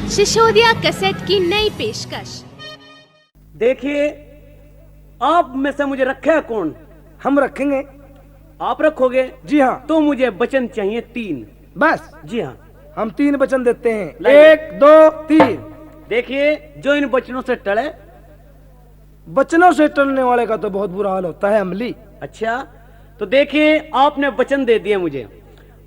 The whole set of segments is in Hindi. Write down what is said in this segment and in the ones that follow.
शिशोदिया कैसेट की नई पेशकश। देखिए, आप में से मुझे रखेगा कौन? हम रखेंगे। आप रखोगे? जी हाँ। तो मुझे वचन चाहिए 3। बस? जी हाँ। हम 3 वचन देते हैं। लाइए। 1 2 3। देखिए, जो इन वचनों से टले। वचनों से टलने वाले का तो बहुत बुरा हाल होता है अमली। अच्छा, तो देखिए, आपने वचन दे दिए मुझे,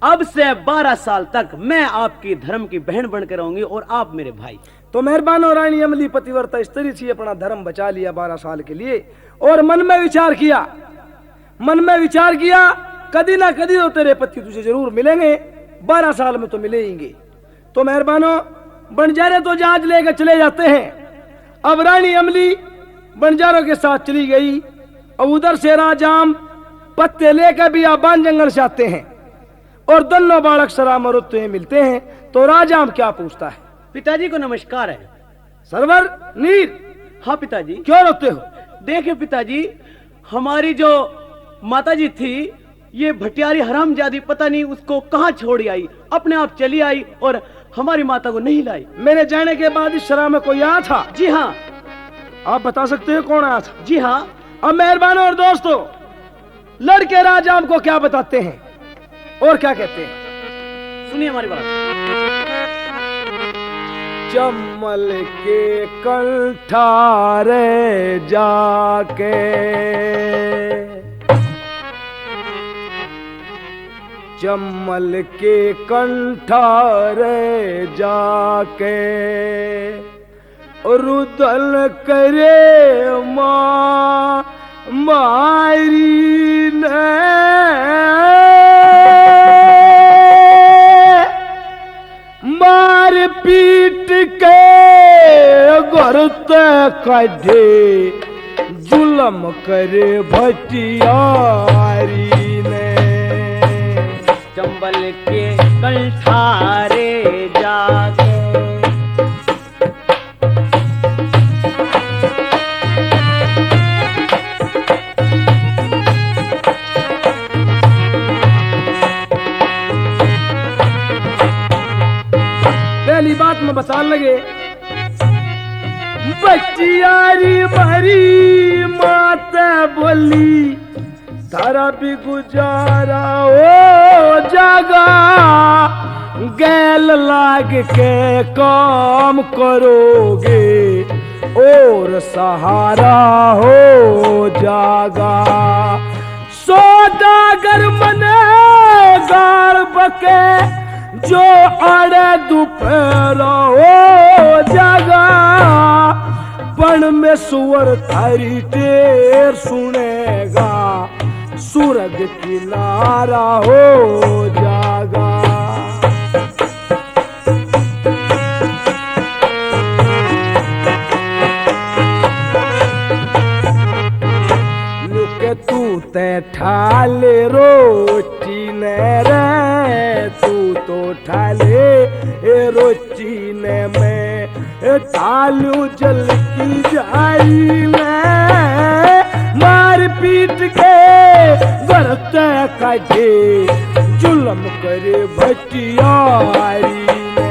अब से 12 साल तक मैं आपकी धर्म की बहन बनकर रहूंगी और आप मेरे भाई। तो मेहरबान हो रानी अमली पतिव्रता स्त्री थी, अपना धर्म बचा लिया 12 साल के लिए और मन में विचार किया कदी ना कदी तो तेरे पति तुझे जरूर मिलेंगे, 12 साल में तो मिलेंगे। तो मेहरबानो, बंजारे तो जहाज लेकर चले जाते हैं। अब रानी अमली बंजारों के साथ चली गई और उधर से राजाम पत्ते लेकर भी आबान जंगल से आते हैं और दोनों बालक सलाम और उत्ते मिलते हैं। तो राजाम क्या पूछता है? पिताजी को नमस्कार है। सरवर नीर। हाँ पिताजी। क्यों रोते हो? देखिए पिताजी, हमारी जो माताजी थी, ये भटियारी हरामजादी, पता नहीं उसको कहाँ छोड़ आई, अपने आप चली आई और हमारी माता को नहीं लाई। मेरे जाने के बाद इस शराब में कोई आया था? जी हाँ। आप बता सकते हो कौन आया था? जी हाँ। अब मेहरबान और दोस्तों, लड़के राजाम को क्या बताते हैं और क्या कहते हैं, सुनिए हमारी बात। चम्मल के कंठारे जाके, चम्मल के कंठारे जाके रुदल करे माँ मारी ने, मार पीट के गरते कढ़े जुलम करे भटियारी ने। चंबल के कंठारे जाके पहली बात में बता लगे, बच्चियारी भरी माता बोली, तारा भी गुजारा ओ जागा, गैल लाग के काम करोगे और सहारा हो जागा। सौदागर मने गार बके, जो अड़े दोपहरा हो जागा, बन में सुअर थारी टेर सुनेगा, सूरज किनारा हो जागा। लुके तू ते ठाले रोटी ने रे, तू तो ठाले रोटी ने मैं ठालू जल की जाई ने, मार पीट के गरते काटे जुलम करे भटियारी ने।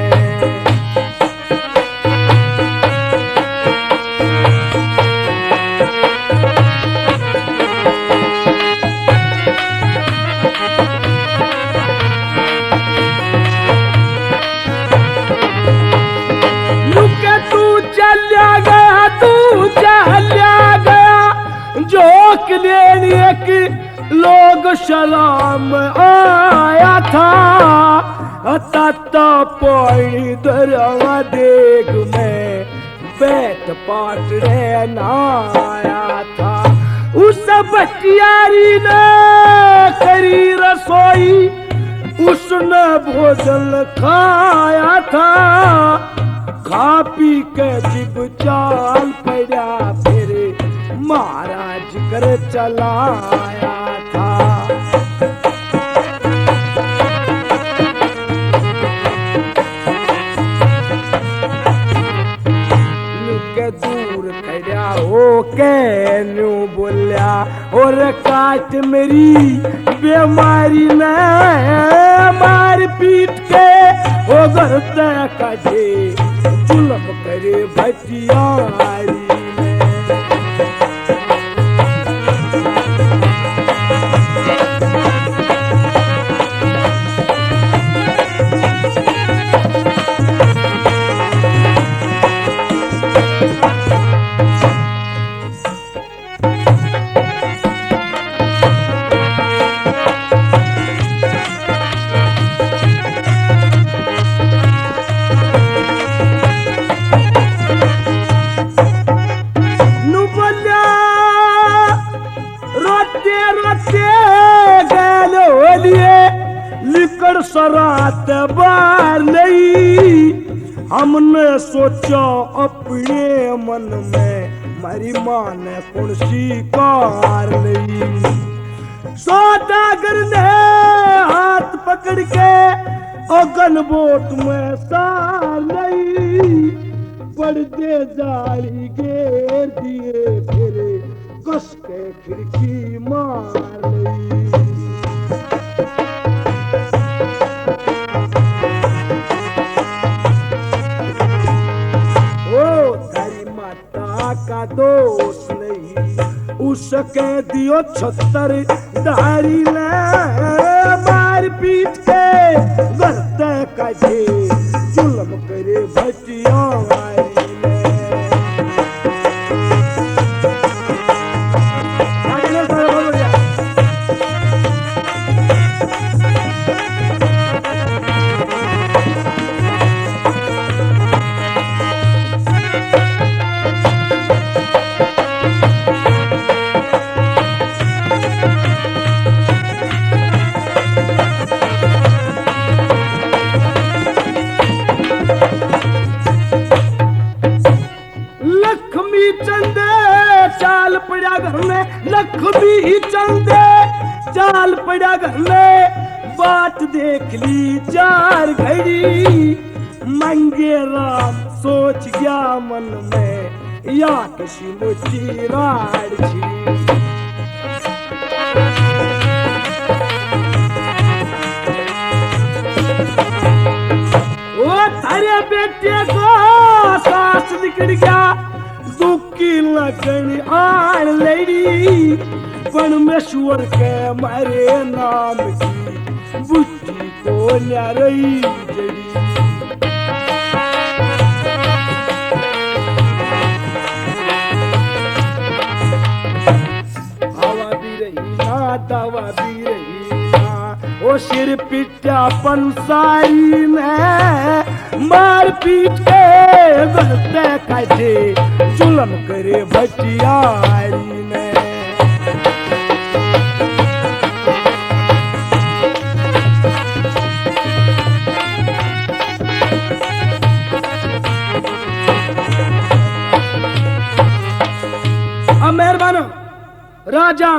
लुके तू चल्या गया, जोक लेने के लोग सलाम आया था, ताता पौड़ी दरवा देख में बैठ पाट रहना आया था। उस बटियारी ने करी रसोई, उसने भोजन खाया था, खा पी के जिब चाल पड़ा फिर महाराज कर चलाया था। लुके दूर खड़ा हो के न्यू बोलिया, और काट मेरी बीमारी ने, मार पीट के ओ घर काटे जुल्म करे भटियारी में। सरात बार नहीं हमने सोचा अपने मन में मेरी माँ ने कौन सी कार नहीं। सौदागर ने हाथ पकड़ के अगन बोट में सार नहीं पर्दे जाली घेर दिए फिर कस के खिड़की मार नहीं। का दोष नहीं उसके दियो 76 धारी ने मार पीट के गरते काटे जुल्म करे भटियारी ने। लक्ष्मी चंदे चाल पड़ा घर में बात देख ली 4 घड़ी मंगे राम सोच गया मन में या किसी मुझी राड़ छी। वो थारे बेटे को सांस निकल गया दुखी लगन आन लड़ी परमेश्वर के मारे नाम की बुद्धि को न्यारी जड़ी। हवा भी रही ना दवा भी रही ना ओ सिर पिटा पंसारी में मार पीट के गलते काटे जुल्म करे भटियारी ने। अब मेहरबानो राजा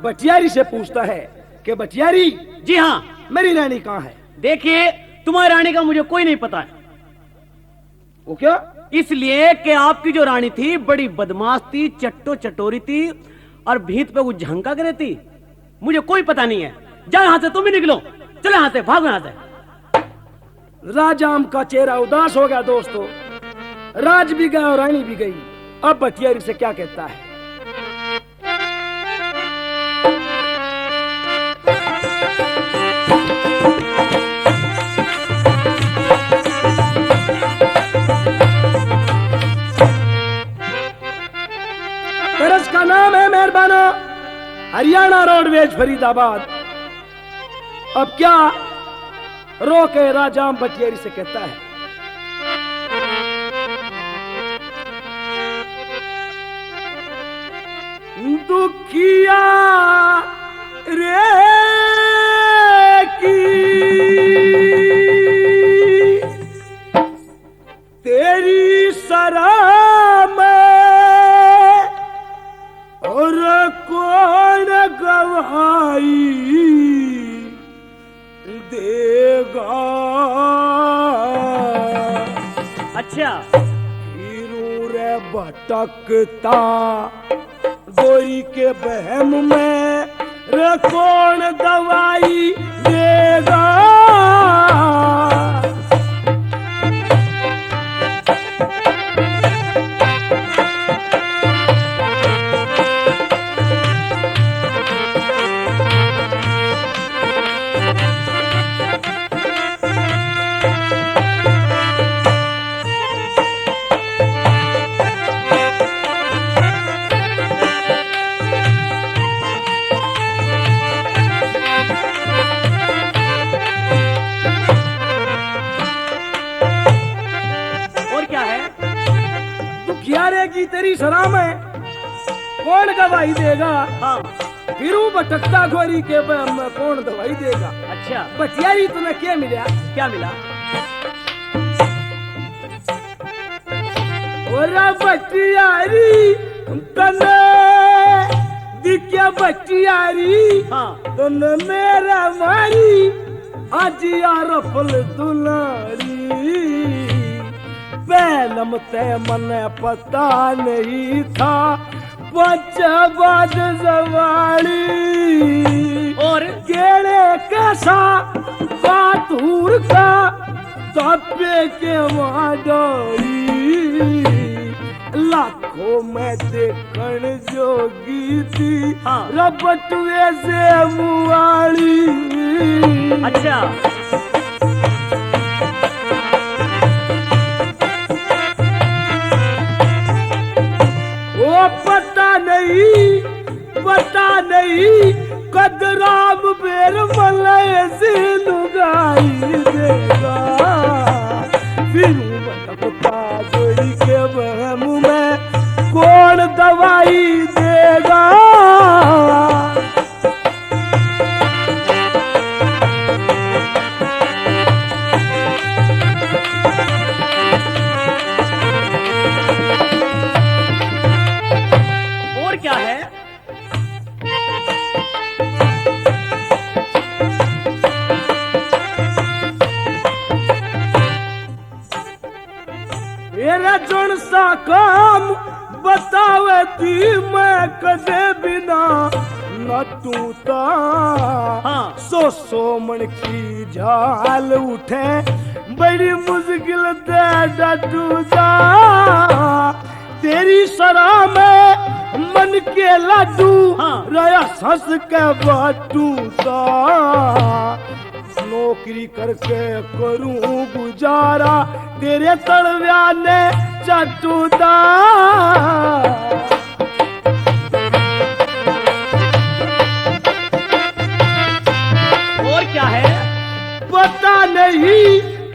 भटियारी से पूछता है कि भटियारी जी हाँ मेरी रानी कहाँ है? देखिए तुम्हारी रानी का मुझे कोई नहीं पता है। वो क्या? इसलिए कि आपकी जो रानी थी बड़ी बदमाश थी चट्टो चटोरी थी और भीत पे वो झंका करे थी। मुझे कोई पता नहीं है। जाओ यहाँ से तुम भी निकलो चलो यहाँ से भागो यहाँ से। राजाम का चेहरा उदास हो गया दोस्तों। राज भी गया और रानी भी गई। अब भटियारी से क्या कहता है? तरस का नाम है मेहरबाना हरियाणा रोडवेज फरीदाबाद। अब क्या रोके राजाम भटियारी से कहता है? दुखिया रे की तेरी शराब और कौन गवाही देगा? अच्छा हीरू रे भटकता गोरी के बहम में रे कौन दवाई देगा? बटियारे की तेरी सलाम है, कौन गवाही देगा? हाँ। फिर भटकता गोरी के में कौन दवाई देगा? अच्छा, बटियारी तुम्हें क्या मिला? क्या मिला? ओरा बटियारी तने दिख्या बटियारी, हाँ। तने मेरा मारी आज यार फल दुलारी। पहलम ते मने पता नहीं था बच्चा बाद जवानी, और गेड़े कैसा बातूर का तपे के माडोरी। लाखों में देखण जोगी थी, हाँ। रबटुए से मुआड़ी। अच्छा, वो पता नहीं कदराम बेर मलय से लुगाई देगा। फिर भटकता गोरी के बहम में कौन दवाई देगा? और क्या है? मेरा जन सा काम बतावे थी मैं कदे बिना न टूटा। हाँ। सो मन की झाल उठे बड़ी मुश्किल से डूजा। तेरी सराह में मन के लड्डू, हाँ। रया सस के बाटूता। नौकरी करके करूं गुजारा, तेरे तलव्या ने चटूदा। और क्या है? पता नहीं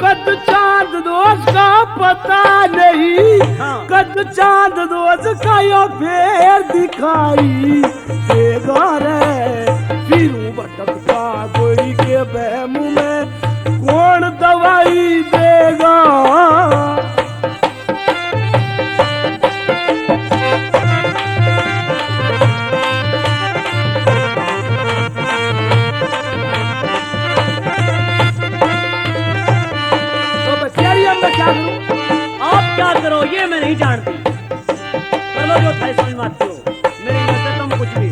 कद चांद दोस्त का, पता नहीं हाँ। कद चांद दोस्त का यो फेर दिखाई देगा रे। फिर भटकता गोरी के बहम में कौन दवाई देगा? तो बच्चियारी अब मैं क्या करूं? आप क्या करो ये मैं नहीं जानती। चलो जो था समझ में आती हो, मेरी नजर से तुम कुछ भी।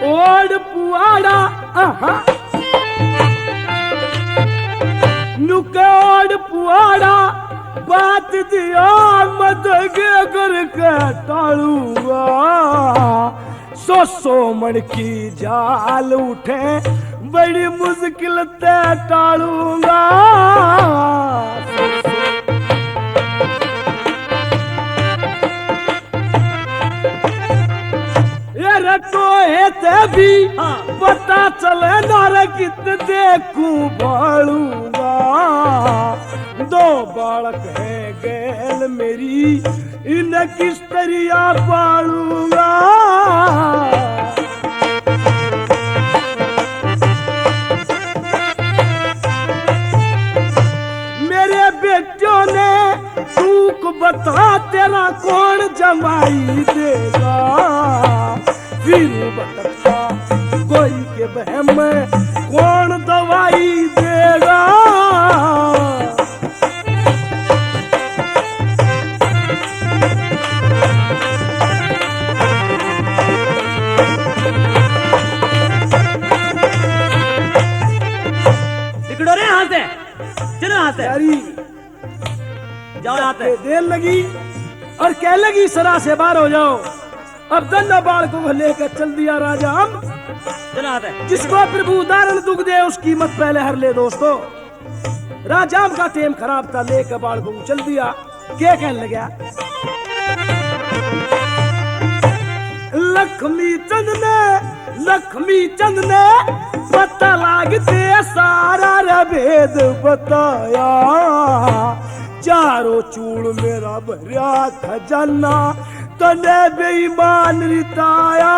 ओड पुआड़ा आहा नुके ओड पुआड़ा बात दिया मत के करके टालूंगा। सो मन की जाल उठे बड़ी मुश्किल से टालूंगा। तो है भी हाँ। पता चले नार कित देखूं बालूंगा। दो बालक है गैल मेरी, इन्हें किस तरिया पालूंगा। मेरे बेटियों ने तूक बता तेरा कौन जमाई देगा। फिर भटकता कोई के बहम में कौन दवाई देगा। निकलो रे यहाँ से, चलो यहाँ से, यारी जाओ यहाँ से। देर लगी और कह लगी सरा से बाहर हो जाओ। अब धन्ना बाल को लेकर चल दिया राजा हम। चलो यहाँ से। जिसको प्रभु उदाहरण दुख दे उसकी मत पहले हर ले दोस्तों। राजाम का टेम खराब था, लेकर बाल को चल दिया। क्या कहने लगा? लक्ष्मी चंद ने लक्ष्मी चंद ने पता लागते सारा रे भेद बताया। चारों चूड़ मेरा भरिया खजाना तने बेईमान रिताया।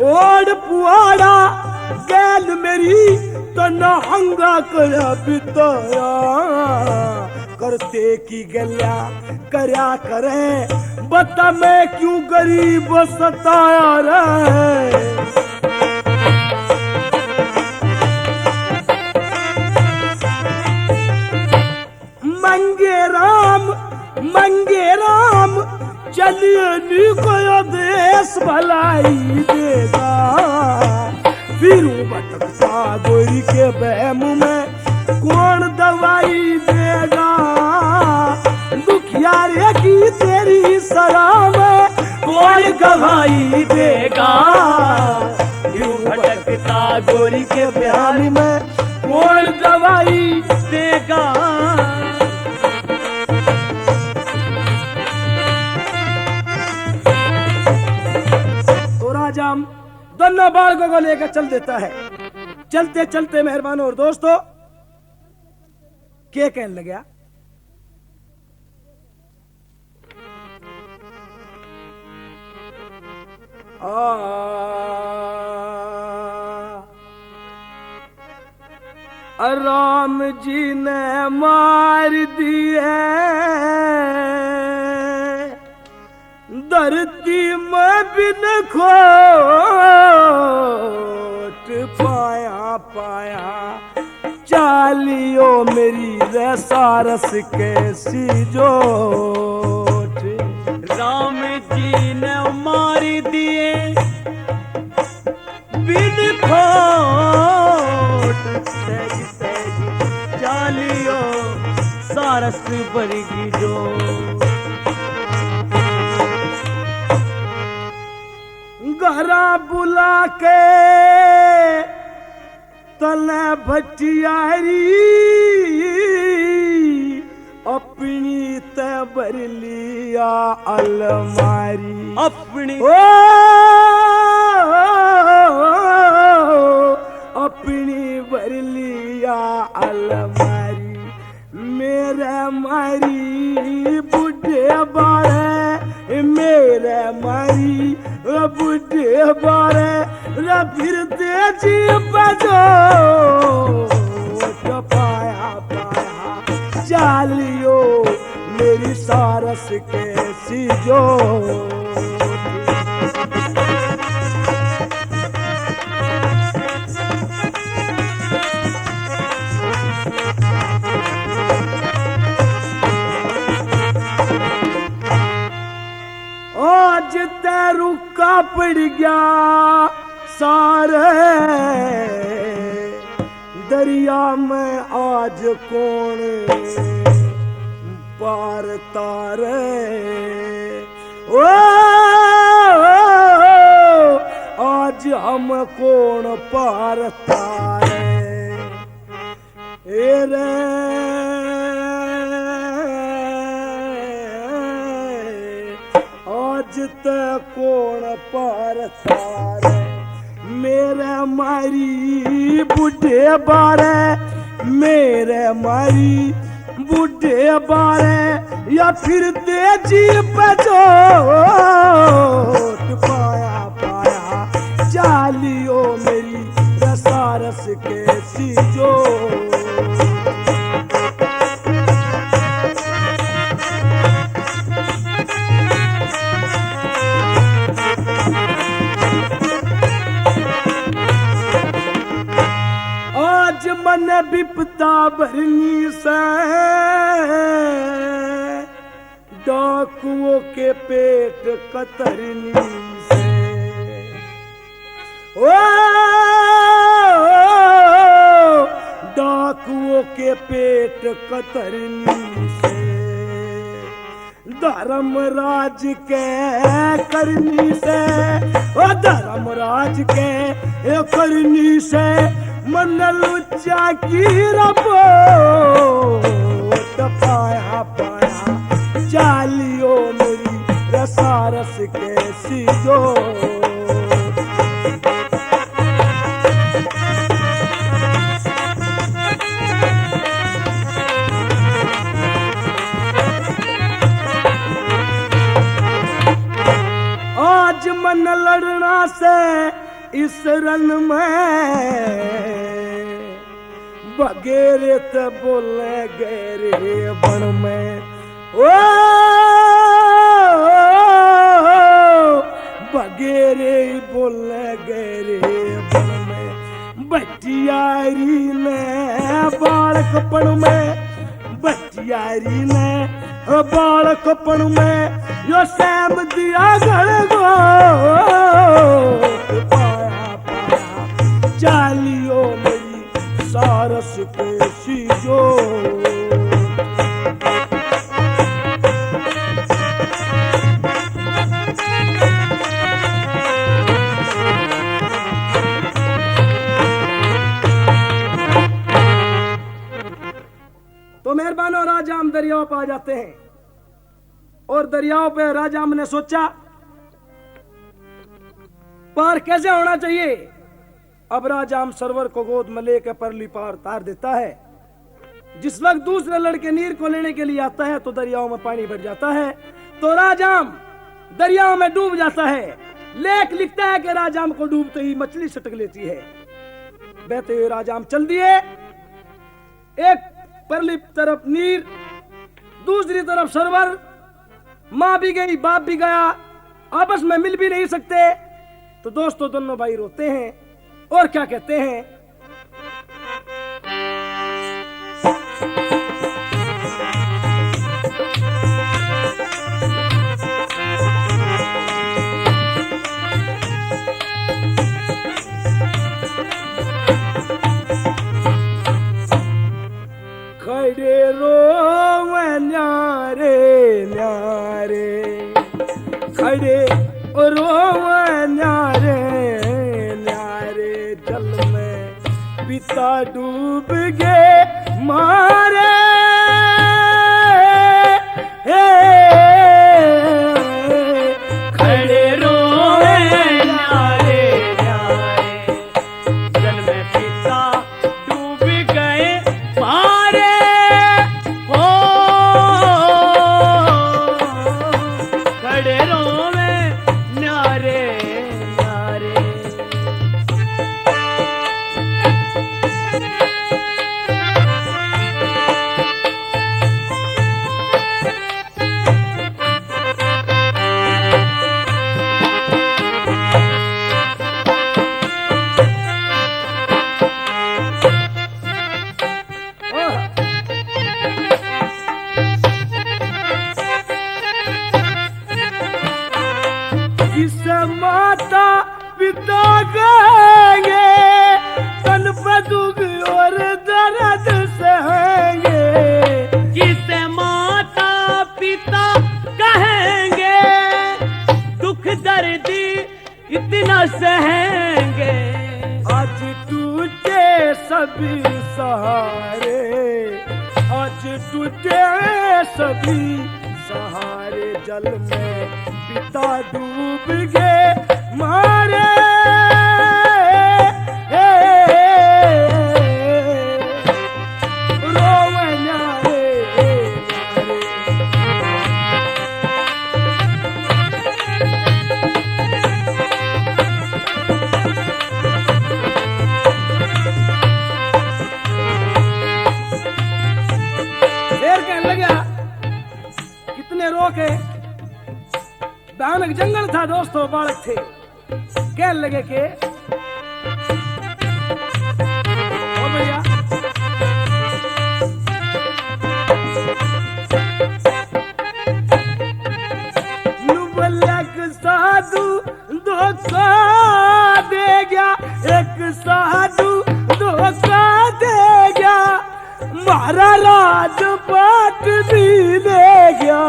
ओढ़ पुआड़ा गैल मेरी तना हंगा करा बिताया। करते की गल्या करया करे बता मैं क्यों गरीब सताया रे। मंगे राम चलिए निको देश भलाई देगा। फिर भटकता गोरी के बहम में कौन दवाई देगा। दुखियारे की तेरी सलाम कौन गवाही देगा। फिर भटकता गोरी के बहम में कौन दवाई देगा। राजाम दोनों बालकों को लेकर चल देता है। चलते चलते मेहरबानों और दोस्तों क्या कहने लगा। राम जी ने मार दिए धरती में बिन खोट पाया पाया। चालियो मेरी रसारस कैसी जोट। राम जी ने मार दिए बिन खोट सहज सहज चालियो सारस बरगी जो। घरा बुला के तले भटियारी अपनी ते भर लिया अलमारी। अपनी अपनी भर लिया अलमारी। मेरे मारी बुढ़े बारे मेरे मारी बुढ़े बारे फिरते जी बजो पाया पाया। चालियो मेरी सारस कैसी जो। आज रुका पड़ गया सारे दरिया में आज कौन पार तारे। ओ आज हम कौन पार तारे। रे आज तक कौन पार तारे। मेरे मारी बुढ़े बारे मेरे मारी बुढ़े बारे या फिर तेजी बजो पाया पाया। चालियो मेरी रसारस कैसी जो। मन विपता भरनी से डाकुओं के पेट कतरनी से। ओ डाकुओं के पेट कतरनी से। धर्मराज के करनी से ओ धर्मराज के करनी से मन लुच्चा की रबो पाया पाया चालियो मेरी रसारस कैसी जो। आज मन लड़ना से इस रन में बगेरे तो बोले गहरे बन में। ओ बगेरे बोले गहरे बन में। बटियारी ने बालकपन में, बटियारी ने बालकपन में यो सैम दिया घर गो। पाया पाया चालियो मेरी सारस कैसी जो। तो मेहरबानो राजा हम दरियाओं पर आ जाते हैं और दरियाओं पे राजा हमने सोचा पार कैसे होना चाहिए। अब राजा हम सरवर को गोद में लेकर परली पार तार देता है। जिस वक्त दूसरे लड़के नीर को लेने के लिए आता है तो दरियाओं में पानी भर जाता है, तो राजाम दरियाओं में डूब जाता है। लेख लिखता है कि राजाम को डूबते ही मछली सटक लेती है। बहते हुए राजाम चल दिए, एक परली तरफ नीर, दूसरी तरफ सरवर। माँ भी गई, बाप भी गया, आपस में मिल भी नहीं सकते। तो दोस्तों दोनों भाई रोते हैं और क्या कहते हैं। खड़े रोवे न्यारे न्यारे, खड़े रोवे न्यारे न्यारे, जल में पिता डूब गए मारे। खड़े रोवे न्यारे न्यारे, जल में पिता डूब गए मारे। हो खड़े रोवे न्यारे न्यारे। किसे माता पिता कहेंगे, तन पे दुख और दर्द सहेंगे। किसे माता पिता कहेंगे, दुख दर्द इतना सहेंगे। आज टूटे सभी सहारे, आज टूटे सभी सहारे, जल में पिता डूब गए मारे। रोवे न्यारे देर कहने लगा कितने रोके। भयानक जंगल था दोस्तों, बालक थे। कहने लगे के ओ भैया नुबलक साधु धोखा दे गया, एक साधु धोखा दे गया, मारा राजपाट भी ले गया।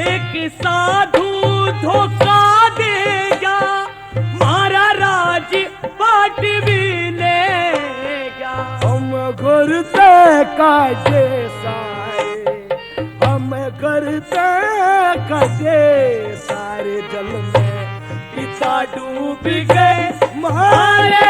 एक साधु धोखा देगा, मारा राजपाट भी लेगा। हम घुरते काटे साए, हम पहाड़ते कटे सारे जल में पिता डूब गए मारे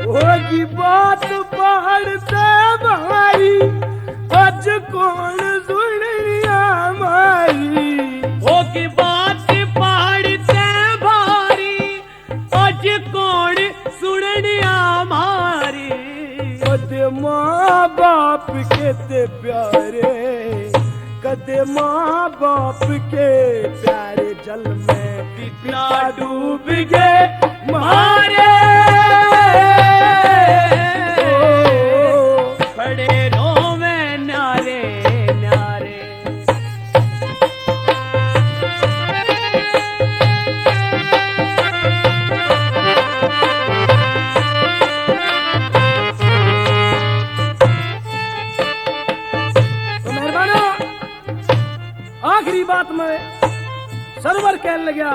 होगी बात पहाड़ते भारी अज कौन सुनिया मारी होगी बात पहाड़ते भारी अज कौन सुनिया मारी कदे माँ बाप के ते प्यारे कदे माँ बाप के प्यारे जल में पिता डूब गए मारे बड़े रोवे न्यारे न्यारे तो मेहरबानो आखिरी बात में सरवर कहने लगा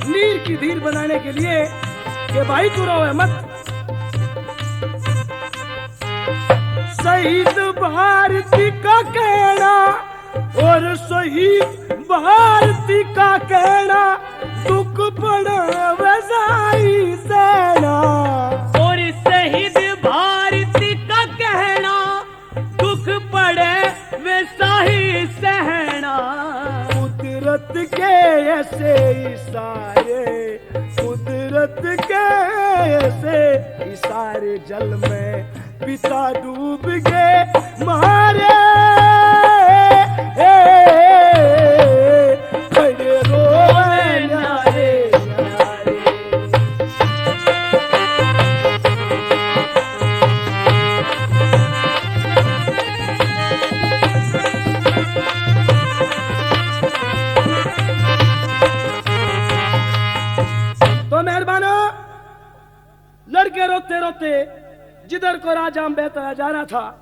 नीर की धीर बनाने के लिए कि भाई तू रो मत शहीद भारती का कहना और शहीद भारती का कहना दुख पड़ा वैसाई सेना और शहीद भारती का कहना दुख पड़े वैसा ही सहना कुदरत के ऐसे इशारे कुदरत के ऐसे इशारे जल में पिता डूब गए मारे बड़े रोए न्यारे न्यारे तो मेहरबानो लड़के रोते रोते जिधर को राजा बेहतर जा रहा था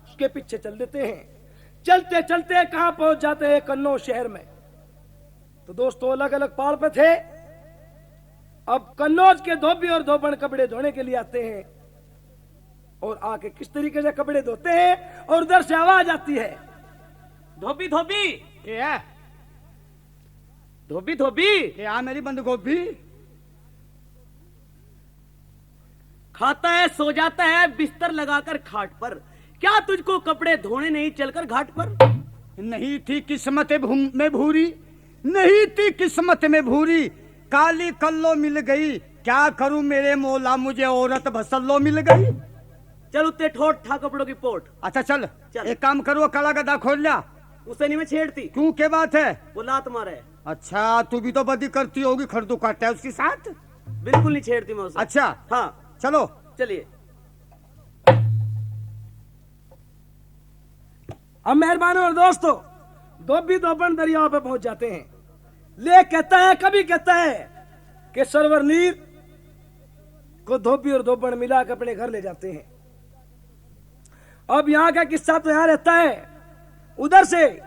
उसके पीछे चल देते हैं। चलते चलते कहां पहुंच जाते हैं कन्नौज शहर में। तो दोस्तों अलग अलग पहाड़ पे थे। अब कन्नौज के धोबी और धोबन कपड़े धोने के लिए आते हैं और आके किस तरीके से कपड़े धोते हैं और उधर से आवाज आती है धोबी धोबी क्या धोबी धोबी क्या मेरी बंद गोभी खाता है सो जाता है बिस्तर लगाकर खाट पर। क्या तुझको कपड़े धोने नहीं चलकर घाट पर? नहीं थी किस्मत में भूरी नहीं थी किस्मत में भूरी काली कल्लो मिल गई क्या करूं मेरे मौला मुझे औरत भसल्लो मिल गई। चल उतने ठोट ठा कपड़ों की पोट। अच्छा चल चल। एक काम करो काला गदा खोल लिया। उसे नहीं मैं छेड़ती क्यों क्या बात है? वो लात मारे। अच्छा तू भी तो बदी करती होगी खरदू काटता है उसके साथ। बिल्कुल नहीं छेड़ती मैं उसे। अच्छा हाँ चलो चलिए। अब मेहरबानों और दोस्तों धोबी धोबन दरियाओं पे पहुंच जाते हैं। ले कहता है कभी कहता है कि सरवर नीर को धोबी और धोबन मिला के अपने घर ले जाते हैं। अब यहाँ का किस्सा तो यहाँ रहता है। उधर से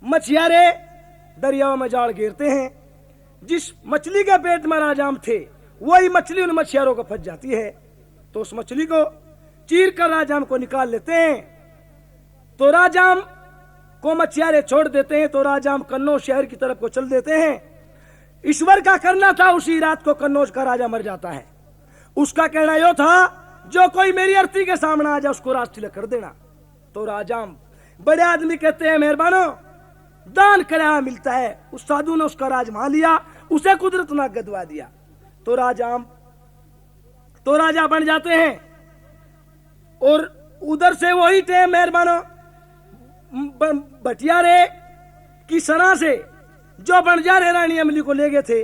मछियारे दरियाओं में जाल घेरते हैं। जिस मछली के पेट में राजाम थे वही मछली उन मछियारों को फंस जाती है। तो उस मछली को चीर कर राजाम को निकाल लेते हैं। तो राजाम को मछियारे छोड़ देते हैं। तो राजाम कन्नौज शहर की तरफ को चल देते हैं। ईश्वर का करना था उसी रात को कन्नौज का राजा मर जाता है। उसका कहना यह था जो कोई मेरी अर्थी के सामने आ जाए उसको राज तिलक कर देना। तो राजाम बड़े आदमी कहते हैं मेहरबानो दान कराया मिलता है। उस साधु ने उसका राज मान लिया उसे कुदरत ने गदवा दिया। तो राजा बन जाते हैं। और उधर से वही थे मेहरबानो भटियारे की सना से जो बंजारे रानी अमली को ले गए थे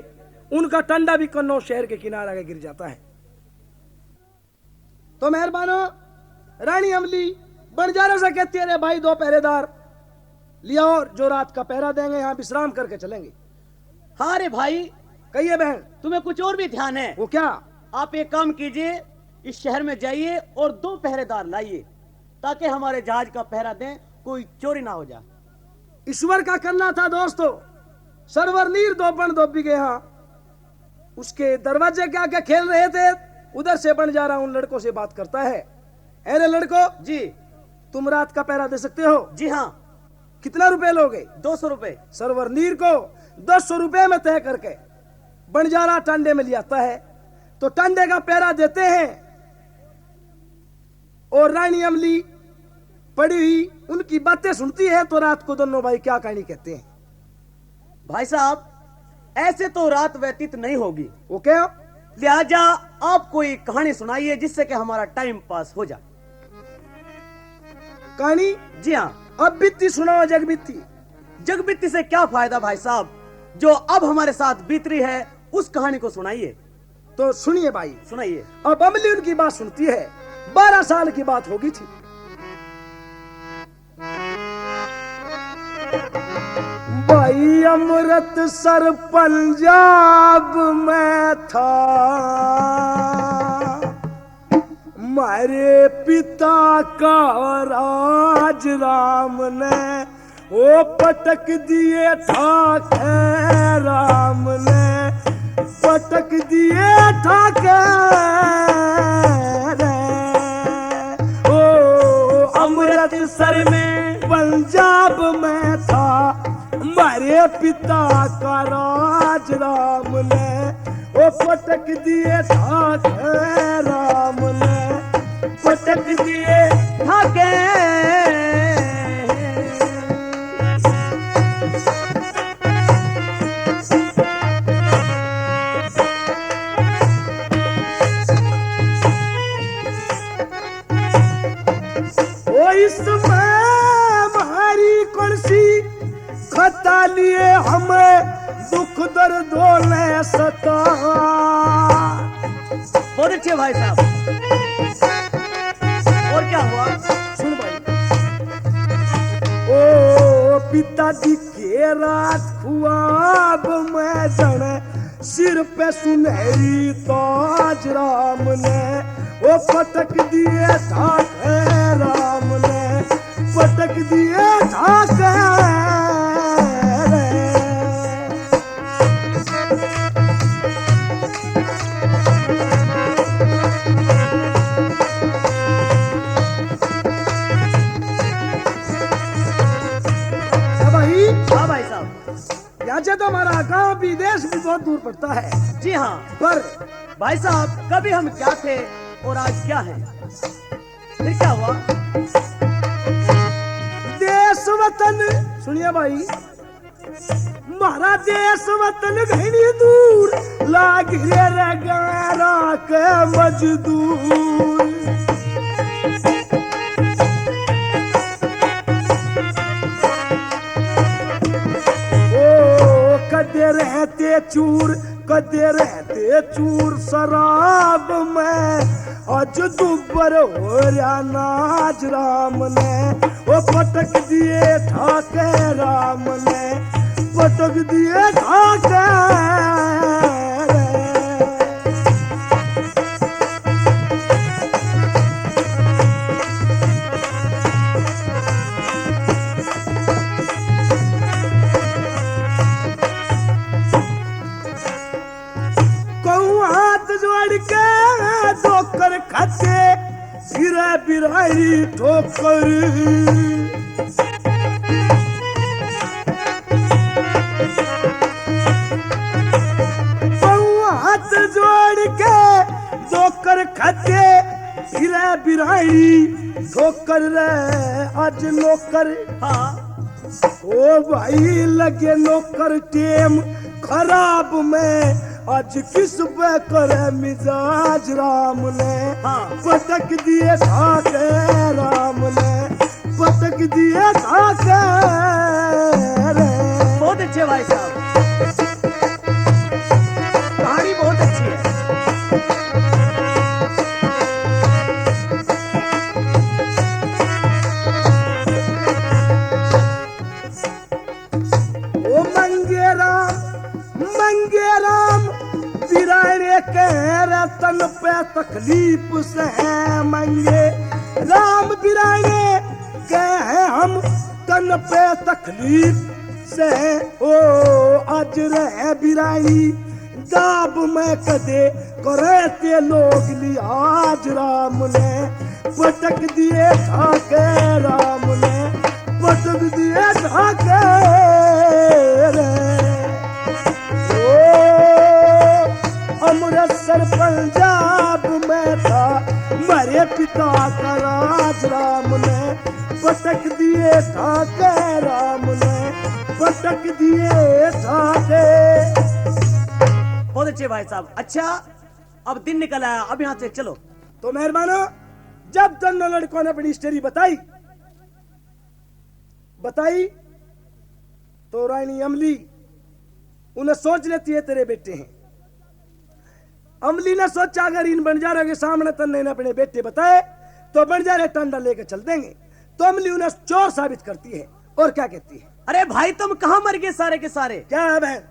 उनका टंडा भी कन्नौज शहर के किनारे आगे गिर जाता है। तो मेहरबानो, रानी अमली बंजारों से कहती है, अरे भाई 2 पहरेदार लिया और जो रात का पहरा देंगे, यहाँ विश्राम करके चलेंगे। हाँ रे भाई, कहिए बहन। तुम्हें कुछ और भी ध्यान है? वो क्या? आप एक काम कीजिए, इस शहर में जाइए और 2 पहरेदार लाइए ताकि हमारे जहाज का पहरा दें, कोई चोरी ना हो जाए। ईश्वर का करना था दोस्तों। सरवर नीर दोबन दोबी के यहाँ उसके दरवाजे के आगे खेल रहे थे। उधर से बंजारा उन लड़कों से बात करता है, अरे लड़को जी, तुम रात का पहरा दे सकते हो? जी हाँ। कितना रुपए लोगे? 200 रुपए। सरवर नीर को 200 रुपए में तय करके बंजारा टांडे में ले आता है। तो टांडे का पहरा देते हैं और रानी अमली पड़ी हुई उनकी बातें सुनती है। तो रात को दोनों भाई क्या कहानी कहते हैं? भाई साहब, ऐसे तो रात व्यतीत नहीं होगी। वो क्या? लिहाजा आप कोई कहानी सुनाइए जिससे कि हमारा टाइम पास हो जाए। कहानी? जी हाँ। अब बीती सुनाओ, जग बीती। जग बीती से क्या फायदा भाई साहब, जो अब हमारे साथ बीत रही है उस कहानी को सुनाइए। तो सुनिए भाई, सुनाइए। अब अमली उनकी बात सुनती है। 12 साल की बात होगी थी। भाई अमृतसर पंजाब में था, मारे पिता का राज राम ने वो पटक दिए ठाके, राम ने पटक दिए ठाके रे। ओ अमृतसर में पंजाब में था, मारे पिता का राज राम ने वो पटक दिए ठाके, राम ने पटक दिए ठाके। ओ इसमें हमारी कौन सी खता लिए हमें दुख दर्द ने सता। बहुत अच्छे भाई साहब। और क्या हुआ? सुन भाई। ओ पिताजी के रात ख्वाब में जने सिर पे सुनहरी ताज, राम ने वो पटक दिए ठाके, राम ने पटक दिए ठाके रे। हाँ भाई साहब। यहाँ से तो हमारा गांव विदेश भी बहुत दूर पड़ता है। जी हाँ। पर भाई साहब, कभी हम क्या थे और आज क्या है? फिर क्या हुआ? देश वतन, सुनिए भाई, हमारा देश वतन घनी दूर, लाग रे गारा के मजदूर। ओ कदे रहते चूर, कदे रहते चूर शराब में, आज दुबर हो रहा नाज, राम ने वो पटक दिए ठाके, राम ने पटक दिए ठाके रे। कहूँ हाथ जोड़ के ठोकर खाते, फिरे बिराई ठोकर। कहूँ हाथ जोड़ के ठोकर खाते, फिरे बिराई ठोकर रे। आज नौकर, हाँ। ओ भाई लगे नौकर टेम खराब में, आज किस पे करे मिजाज, राम ने हाँ। पटक दिए ठाके, राम ने पटक दिए ठाके रे। बहुत अच्छे भाई साहब। पे तकलीफ से मंगे राम बिराने गए हैं हम तन पे तकलीफ से ओ आज रहे बिरानी दाब में कदे करे ते लोग लिहाज राम ने पटक दिए ढाके राम ने पटक दिए ढाके रे ओ अमृतसर पंजाब में था मेरे पिता का राज राम ने पटक दिए ढाके राम ने पटक दिए ढाके। बहुत अच्छे भाई साहब। अच्छा अब दिन निकल आया, अब यहाँ से चलो। तो मेहरबानो जब दोनों लड़कों ने अपनी स्टोरी बताई तो रानी अमली उन्हें सोच लेती है तेरे बेटे हैं। अमली ने सोचा अगर इन बंजारों के सामने तन्ने ने अपने बेटे बताए तो बंजारे टंडा लेकर चल देंगे। तो अमली उन्हें चोर साबित करती है और क्या कहती है, अरे भाई तुम कहाँ मर गए सारे के सारे? क्या है बहन?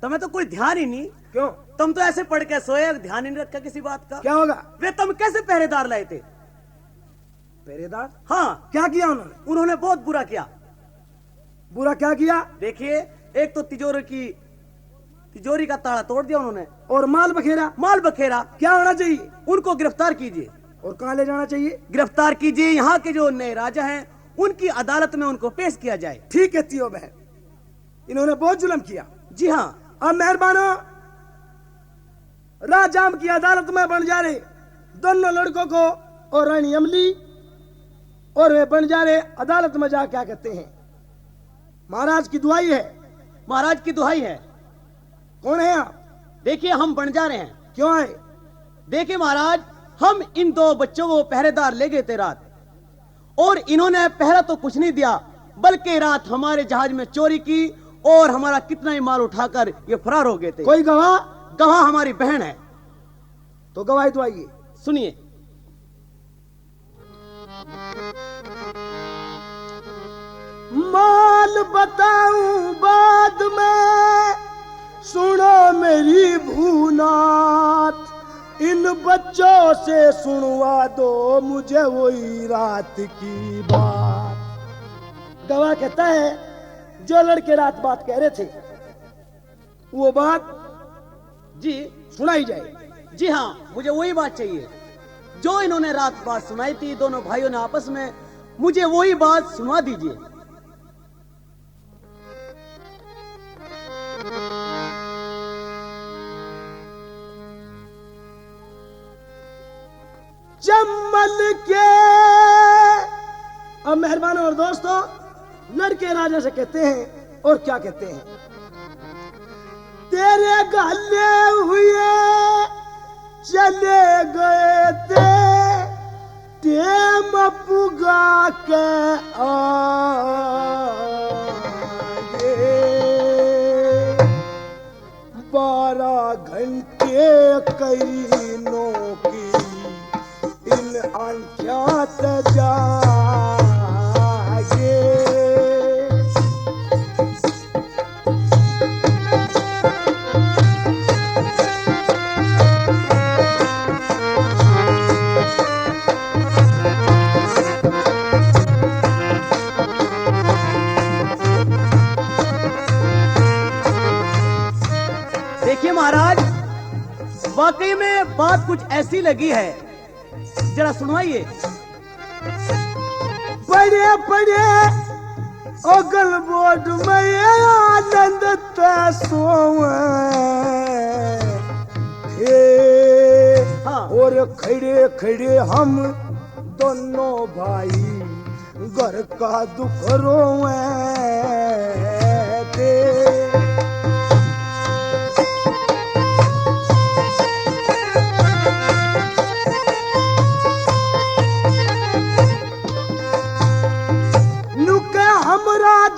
तुम्हें तो कोई ध्यान ही नहीं। क्यों? तुम तो ऐसे पढ़ के सोए, ध्यान ही नहीं रखा किसी बात का। क्या होगा? वे तुम कैसे पहरेदार लाए थे? पहरेदार? हाँ। क्या किया उन्होंने? उन्होंने बहुत बुरा किया। बुरा क्या किया? देखिए, एक तो तिजोरी का ताला तोड़ दिया उन्होंने, और माल बखेरा। क्या होना चाहिए? उनको गिरफ्तार कीजिए। और कहाँ ले जाना चाहिए? गिरफ्तार कीजिए, यहाँ के जो नए राजा हैं उनकी अदालत में उनको पेश किया जाए। ठीक है तियो बहन, इन्होंने बहुत जुल्म किया। जी हाँ। अब मेहरबानो राजाम की अदालत में बंजारे दोनों लड़कों को और रानी अमली और वे बंजारे अदालत में जा क्या कहते हैं, महाराज की दुहाई है। महाराज की दुहाई है। कौन है आप? देखिए हम बंजारे हैं। क्यों आए? देखिए महाराज, हम इन दो बच्चों को पहरेदार ले गए थे रात, और इन्होंने पहरा तो कुछ नहीं दिया बल्कि रात हमारे जहाज में चोरी की और हमारा कितना ही माल उठाकर ये फरार हो गए थे। कोई गवाह? गवाह हमारी बहन है। तो गवाही तो आइए, सुनिए। माल बताऊं बाद में, सुनो मेरी भूनाथ, इन बच्चों से सुनवा दो मुझे वही रात की बात। गवाह कहता है जो लड़के रात बात कह रहे थे वो बात जी सुनाई जाए। जी हाँ, मुझे वही बात चाहिए जो इन्होंने रात बात सुनाई थी दोनों भाइयों ने आपस में, मुझे वही बात सुना दीजिए। जम्मल के। अब मेहरबानों और दोस्तों लड़के राजा से कहते हैं और क्या कहते हैं, तेरे गले हुए चले गए थे टेम पुगा के आगे, 12 घंटे कई नौकरी इन अनख्यात जागे। देखिए महाराज, वाकई में बात कुछ ऐसी लगी है, जरा सुनवाइए। बड़े बड़े ओगल बोर्ड में आनंद हाँ। और खड़े खड़े हम दोनों भाई घर का दुख रोए थे।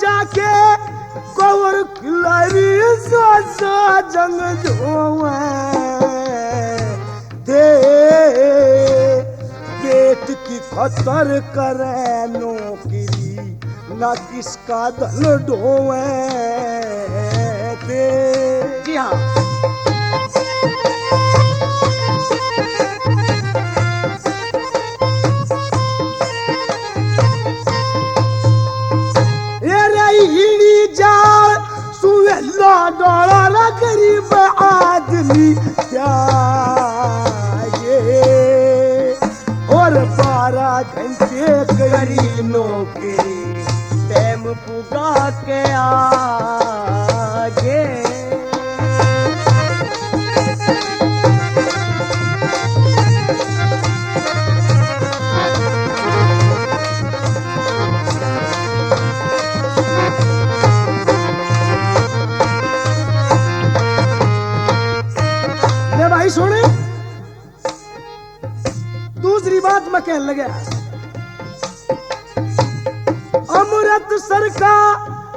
जाके कवर खिलाड़ी जंग दे पेट की खतर करे नौकरी ना किसका धन ढोवे दे। जी हाँ। और 12 घंटे करी नौकरी, टाइम पुगा के आगे। ले भाई सुने, दूसरी बात मैं कहने लगा, अमृतसर का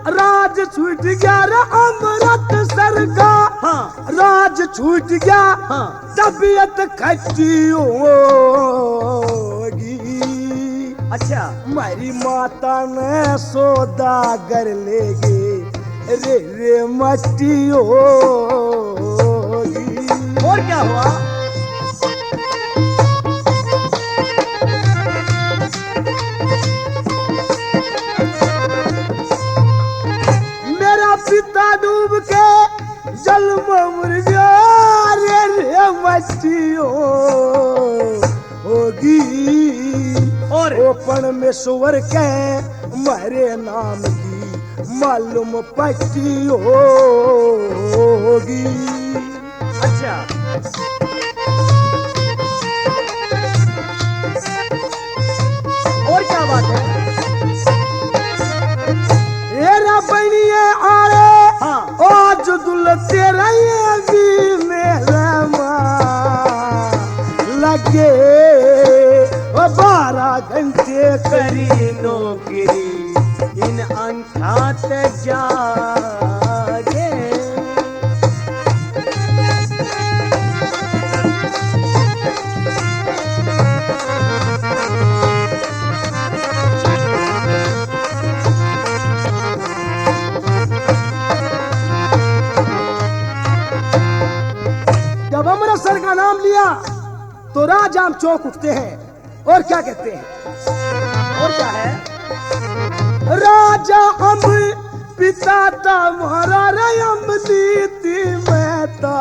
राज छूट गया रे, अमृतसर का हाँ। राज छूट गया, हाँ। तबीयत खट्टी होगी। अच्छा, मेरी माता ने सौदागर ले गए, रे रे मट्टी होगी। और क्या हुआ? मेरा पिता डूब के जल में मर गया, रे रे मट्टी होगी। और ओपन में सुवर के मेरे नाम की मालूम पट्टी होगी। अच्छा, और क्या बात है? तेरा बनिए आरे, हाँ। आज दुल तेरा ये भी मेरा माँ लगे, 12 घंटे करी नौकरी, इन अंखात जागे। जब अमृतसर का नाम लिया तो राजाम चौक उठते हैं और क्या कहते हैं? और क्या है? राजा अम्ब पिता तुम्हारा रयम नीति मेहता,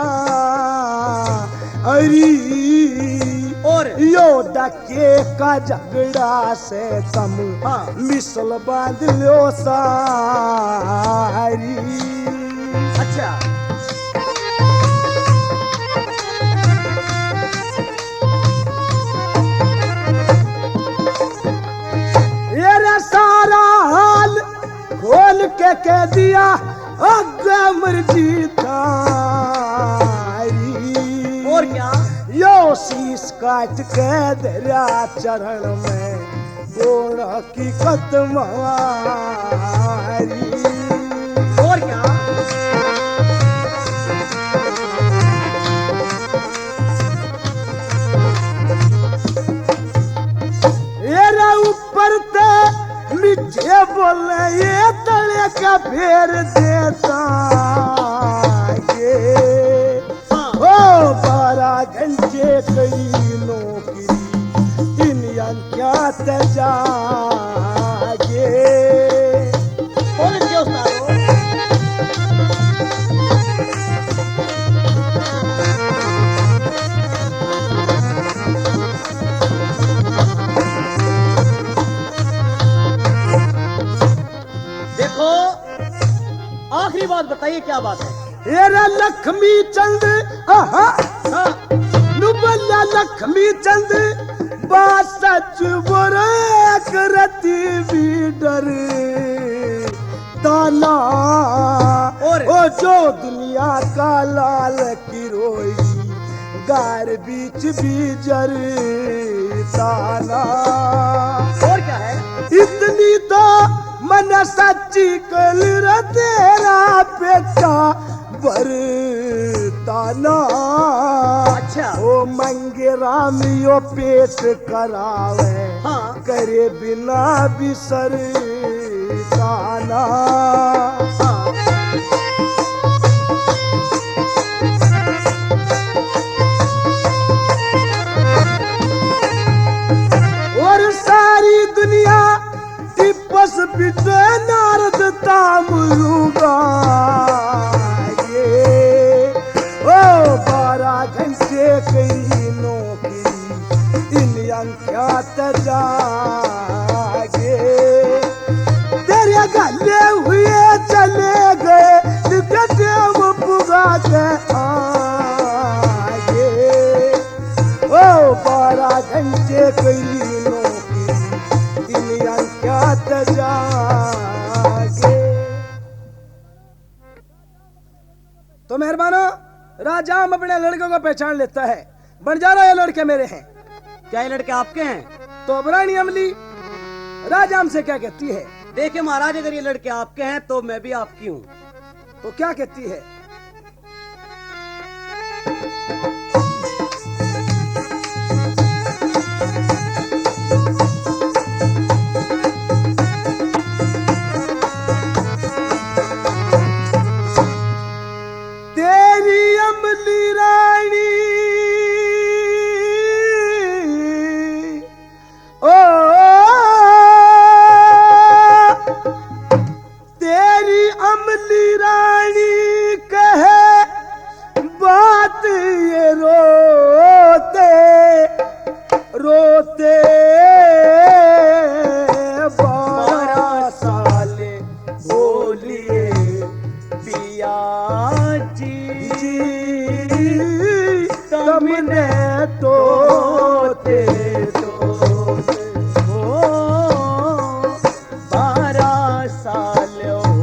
अरी और योदा के का झगड़ा से तम हाँ। मिसल बांध लो सारी। अच्छा, मेरा सारा हाल खोल के कह दिया, अगर जीता। और क्या? यो शीश काट के दरिया चरण में गोड़ की कदमारी। और क्या? मेरा ऊपर ते मीठे बोले, ये तले का फेर देता ये। हाँ। ओ 12 घंटे कई नौकरी, इन क्या जागे। और क्या उस्ताद हो? देखो, आखिरी बात बताइए, क्या बात है? तेरा लक्ष्मी चंद, आहा हाँ। नुबला लक्ष्मी चंद, बात सच बोले करती भी डर ताना। और? ओ जो दुनिया का लाल की रोई, गार बीच भी जर ताना। और क्या है? इतनी तो मन सच्ची कल रे तेरा बेटा बरताना। अच्छा। ओ मंगे राम यो पेट करावे, हाँ। करे बिना बिसर ताना। हाँ। और सारी दुनिया टिप्पस पिटे नारद तामरूगा ये। ओ 12 घंटे कई नौकरी, इन अंख्यात जागे तेरे गले हुए चले गए देव पुगा के आगे ओ 12 घंटे कईनों की इन अंख्यात जागे। तो मेहरबानो राजा हम अपने लड़कों को पहचान लेता है। बंजारा ये लड़के मेरे हैं। क्या ये लड़के आपके हैं? तो अबरानी अमली राजा हमसे क्या कहती है? देखिए महाराज, अगर ये लड़के आपके हैं तो मैं भी आपकी हूँ। तो क्या कहती है? तेरी अमली रानी ओ तेरी अमली रानी कहे बात ये रोते रोते 12 साल बोलिए पिया जी तुमने तोते तोते हो 12 साल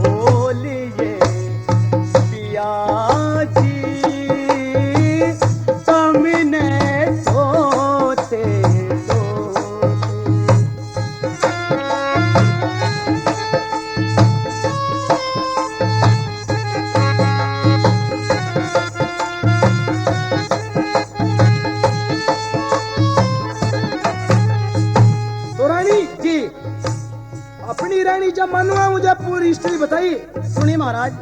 बोलिए पिया जी तुमने तोते तोते। तो रानी जी अपनी रानी जब मनवा मुझे पूरी हिस्ट्री बताइए। सुनिए महाराज,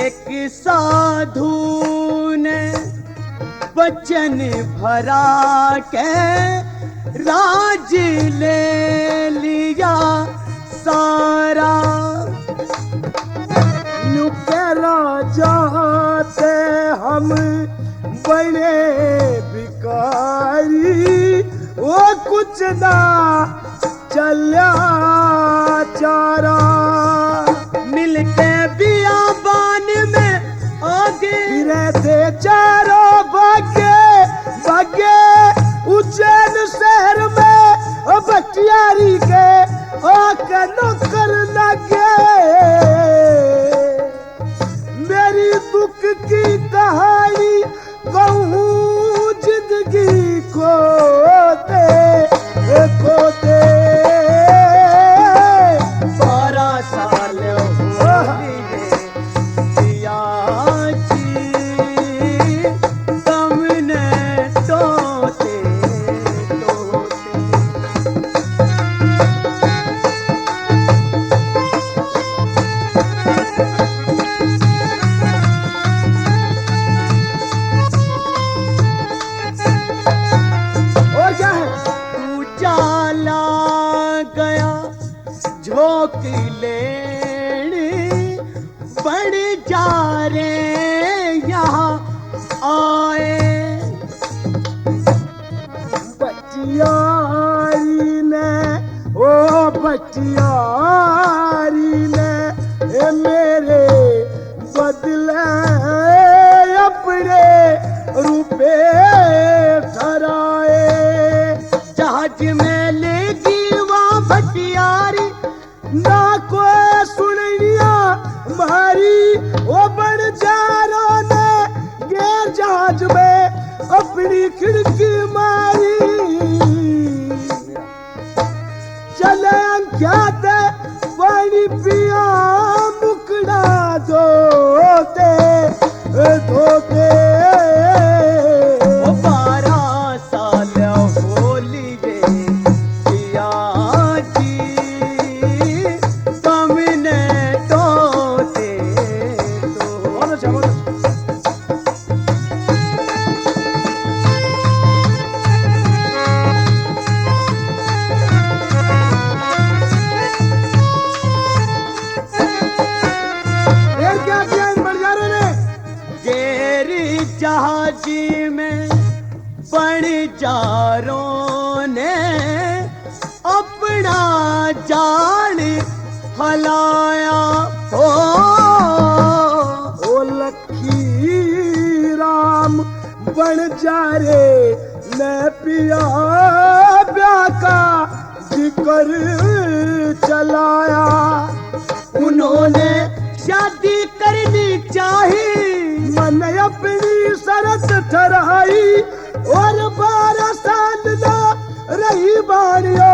एक साधु ने वचन भरा के राज ले लिया सारा। नुके राजा थे हम बने भिखारी वो कुछ ना चल्या चारा। मिलके बियाबान में आगे फिरे थे चारों भागे भागे उज्जैन शहर में बटियारी के आके नौकर लगे। मेरी दुख की कहानी कहूँ जिंदगी खोते खोते 12 साल बोलिए पिया जी तुमने तोते तोते। और क्या है? तू चाला गया झोंक लेने बड़ जा रे यहाँ आए। बचियारी ने ओ बचियारी ने ए मेरे बदले अपने रुपए ठहराए। जहाज में लेगी वहाँ भटियारी ना कोई सुनिया मारी ओ बन जारो ने गैर जहाज में अपनी खिड़की मारी। चले अंख्यात पानी पिया मुकड़ा धोते धोते। 12 साल बोलिए पिया जी तुमने तोते तो। बहुत अच्छा बहुत अच्छा। बंजारों ने अपना जाल हलाया ओ लखी राम बंजारे ने पिया ब्याह का जिक्र चलाया। उन्होंने शादी करनी चाही, मन अपनी शरत ठहराई और 12 साल ना रही बाणियो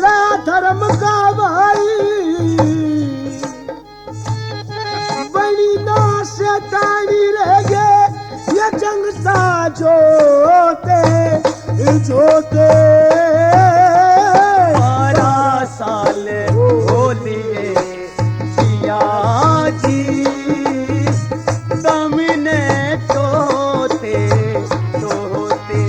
रा धर्म का भाई। बड़ी ना शैतानी रह गए ये जंग सा जोते जोते। 12 साल हो लिए पिया जी तुमने तोते तोते।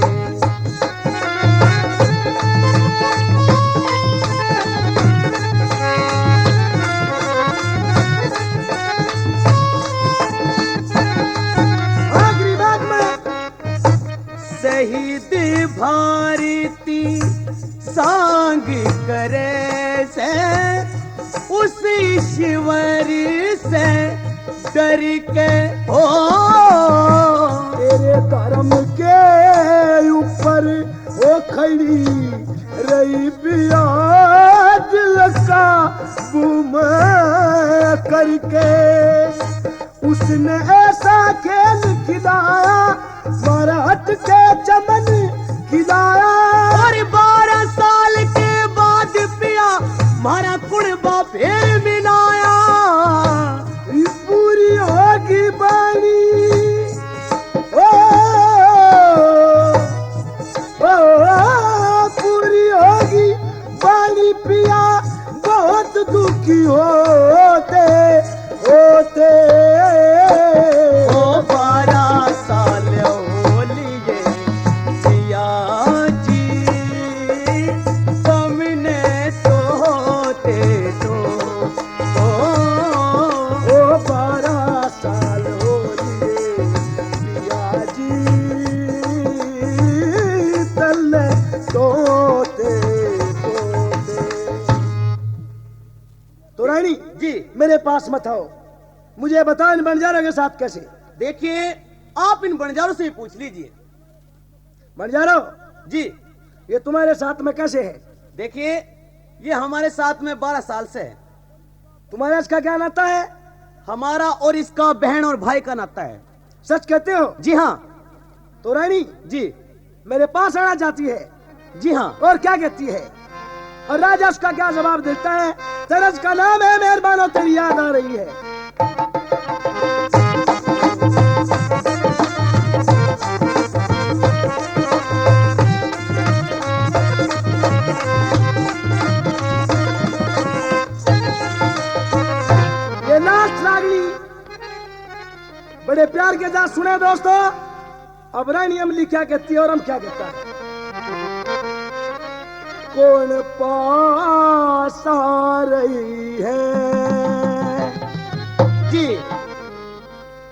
आखिरी बात में शहीद भारती सांग करे से उसी शिवरी से डर के हो। तेरे धर्म के ऊपर वो खड़ी रही पिया दिल का गुम करके। उसने ऐसा खेल खिलाया मराठ के चमन खिलाया। और 12 साल के बाद पिया मारा कुड़बा फिर मिलाया। पूरी होगी बानी पूरी होगी बानी पिया बहुत दुखी होते होते। ओ 12 साल हो लिए पिया जी तुमने तोते तो ओ 12 साल हो लिए पिया जी तल्ले तोते तोते। तो रानी जी मेरे पास मत आओ, मुझे बताओ इन बंजारों के साथ कैसे। देखिए आप इन बंजारों से ही पूछ लीजिए। बंजारो जी ये तुम्हारे साथ में कैसे है? देखिए ये हमारे साथ में 12 साल से है। तुम्हारा इसका क्या नाता है? हमारा और इसका बहन और भाई का नाता है। सच कहते हो? जी हाँ। तो रानी जी मेरे पास आना चाहती है जी हाँ। और क्या कहती है और राजा उसका क्या जवाब देता है? तरज का नाम है मेहरबानो तेरी याद आ रही है। ये लास्ट रागनी बड़े प्यार के साथ सुने दोस्तों। अब रानी अमली क्या कहती है और हम क्या कहता है। कौन पास आ रही है जी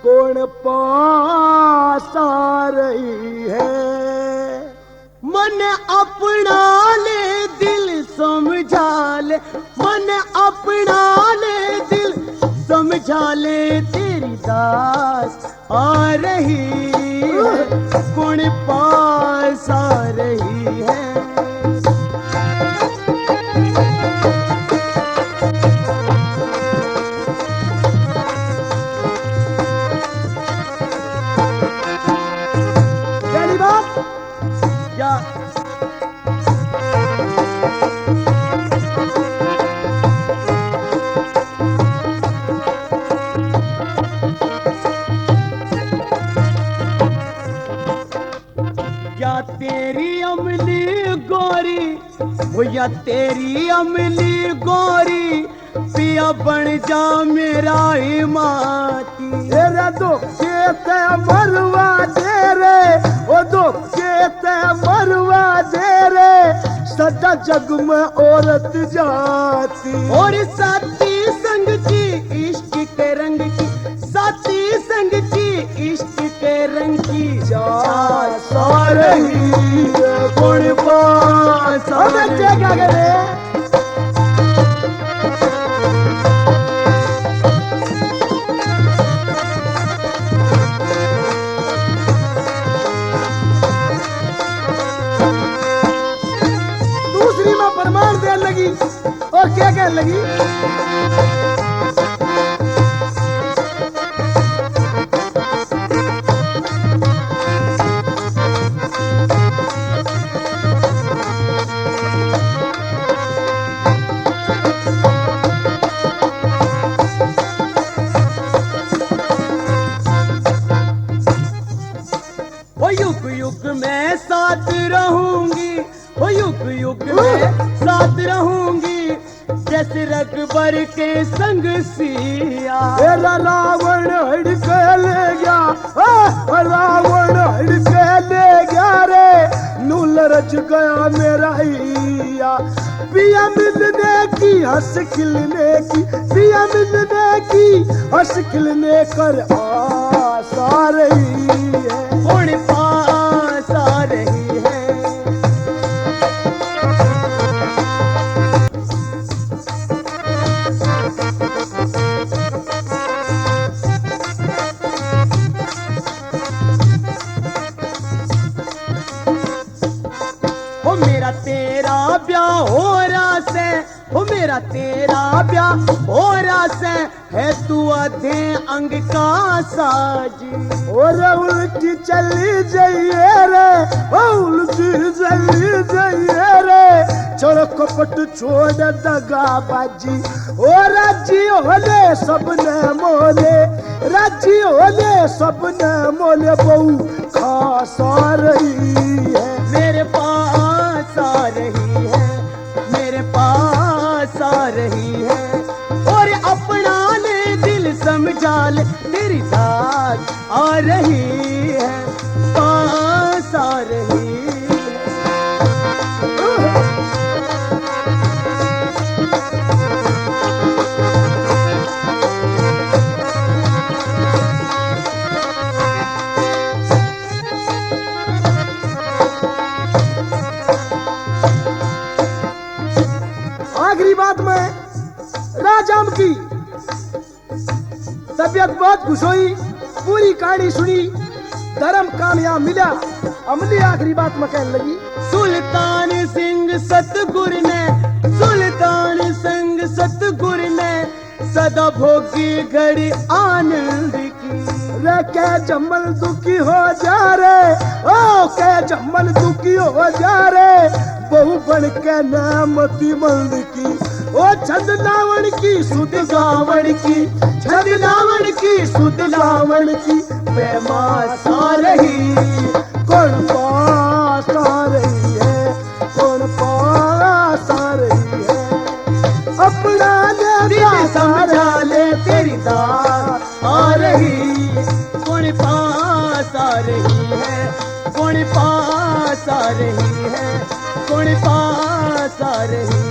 कौन पास आ रही है। मन अपना ले दिल समझा ले, मन अपना ले दिल समझा ले तेरी दास आ रही है। कौन पास आ रही है। पहली बात क्या या तेरी अमली गोरी भैया तेरी अमली गोरी पिया बन जा मेरा ही माती। तेरे दो केते मरवा दे रे ओ दो केते मरवा दे रे सदा जग में औरत जाती। और साथी संग की इश्क के रंग की, साथी संग की इश्क के रंग की जा सा रही है संग सिया। तेरा रावण हड़के ले गया, रावण हड़के ले गया रे, नूल रच गया मेरा हिया। पिया मिलने की हंस खिलने की, पिया मिलने की हंस खिलने कर आशा रही है, कौन पास आ रही है। ओ मेरा तेरा ब्याह हो रहा से, ओ मेरा तेरा ब्याह हो रहा से, है तू आधे अंग का साजी। और उल्टी चली जाइए रे, उल्टी चली जाइए रे, छोड़ कपट छोड़ दगा बाजी। ओ राजी होले सबने मोले, राजी होले सबने मोले, बहू खास आ रही है, मेरे पास आ रही है, मेरे पास आ रही है। और अपना ले दिल समझा ले, तेरी दाद आ रही है, पास आ रही है। आखिरी बात में राजाम की तबीयत बहुत खुश हुई, पूरी कहानी सुनी, धर्म कामयाब मिला। अमली आखिरी बात में कहने लगी, सुल्तान सिंह सतगुर ने, सुल्तान सिंह सतगुर ने सदा भोगी घड़ी आनंद की। रे के जम्मल दुखी हो जा रे, ओ के जम्मल दुखी हो जा रे, बहु बन के नामती मंद की। ओ छंद लावण की सुध गावण की, छंद लावण की सुध लावण की, बेमास आ रही, कौन पास आ रही है, कौन पास आ रही है, अपना दिल समझा ले, तेरी दाद आ रही, कौन पास आ रही है, कौन पास आ रही है, कौन पास आ रही